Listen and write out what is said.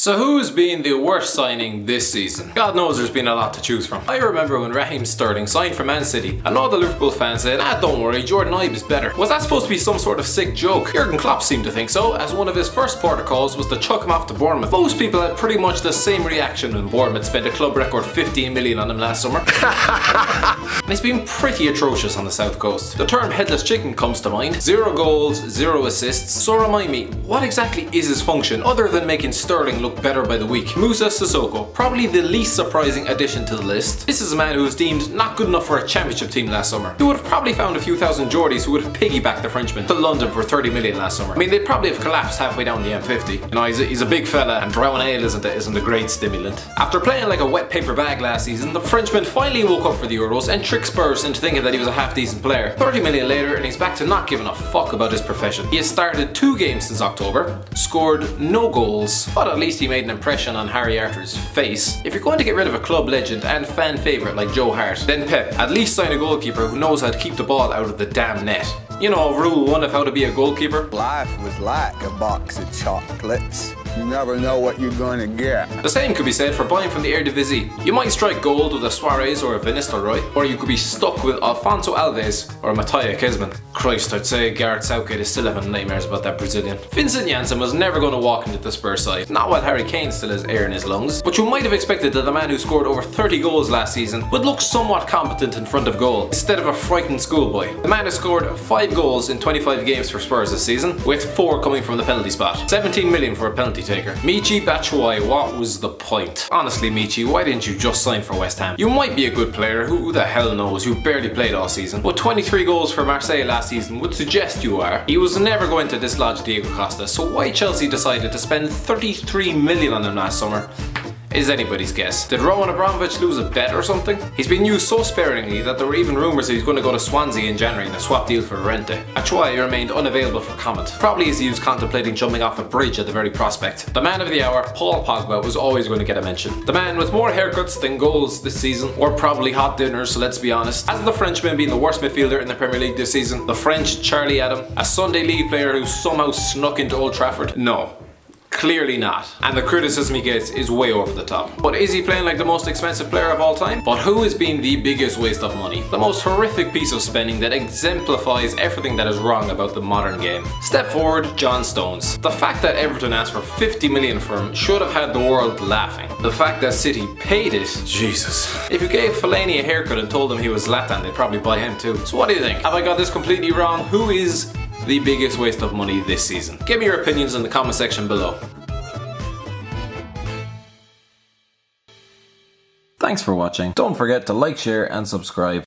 So who's been the worst signing this season? God knows there's been a lot to choose from. I remember when Raheem Sterling signed for Man City and all the Liverpool fans said, don't worry, Jordan Ibe is better. Was that supposed to be some sort of sick joke? Jurgen Klopp seemed to think so, as one of his first protocols was to chuck him off to Bournemouth. Most people had pretty much the same reaction when Bournemouth spent a club record 15 million on him last summer. And he's been pretty atrocious on the south coast. The term headless chicken comes to mind. 0 goals, 0 assists. So remind me, what exactly is his function other than making Sterling look better by the week? Moussa Sissoko, probably the least surprising addition to the list. This is a man who was deemed not good enough for a championship team last summer. He would have probably found a few thousand Geordies who would have piggybacked the Frenchman to London for 30 million last summer. I mean, they'd probably have collapsed halfway down the M50. You know, he's a big fella, and drowning ale isn't a great stimulant. After playing like a wet paper bag last season, the Frenchman finally woke up for the Euros and tricked Spurs into thinking that he was a half-decent player. 30 million later, and he's back to not giving a fuck about his profession. He has started 2 games since October, scored no goals, but at least he made an impression on Harry Arthur's face. If you're going to get rid of a club legend and fan favourite like Joe Hart, then Pep, at least sign a goalkeeper who knows how to keep the ball out of the damn net. You know, rule 1 of how to be a goalkeeper. Life was like a box of chocolates. You never know what you're gonna get. The same could be said for buying from the Eredivisie. You might strike gold with a Suarez or a Van Nistelrooy, or you could be stuck with Alfonso Alves or Matthias Kezman. Christ, I'd say Gareth Southgate is still having nightmares about that Brazilian. Vincent Janssen was never going to walk into the Spurs side, not while Harry Kane still has air in his lungs. But you might have expected that the man who scored over 30 goals last season would look somewhat competent in front of goal, instead of a frightened schoolboy. The man has scored 5 goals in 25 games for Spurs this season, with 4 coming from the penalty spot. 17 million for a penalty taker. Michy Batshuayi, what was the point? Honestly, Michy, why didn't you just sign for West Ham? You might be a good player, who the hell knows, you barely played all season. But 23 goals for Marseille last season would suggest you are. He was never going to dislodge Diego Costa, so why Chelsea decided to spend 33 million on him last summer is anybody's guess. Did Roman Abramovich lose a bet or something? He's been used so sparingly that there were even rumours that he's going to go to Swansea in January in a swap deal for Rente. Batshuayi remained unavailable for comment, probably as he was contemplating jumping off a bridge at the very prospect. The man of the hour, Paul Pogba, was always going to get a mention. The man with more haircuts than goals this season, or probably hot dinners, so let's be honest. Hasn't the Frenchman been the worst midfielder in the Premier League this season? The French Charlie Adam, a Sunday League player who somehow snuck into Old Trafford? No. Clearly not. And the criticism he gets is way over the top. But is he playing like the most expensive player of all time? But who has been the biggest waste of money? The most horrific piece of spending that exemplifies everything that is wrong about the modern game. Step forward, John Stones. The fact that Everton asked for 50 million for him should have had the world laughing. The fact that City paid it, Jesus. If you gave Fellaini a haircut and told him he was Zlatan, they'd probably buy him too. So what do you think? Have I got this completely wrong? Who is the biggest waste of money this season? Give me your opinions in the comment section below. Thanks for watching. Don't forget to like, share and subscribe.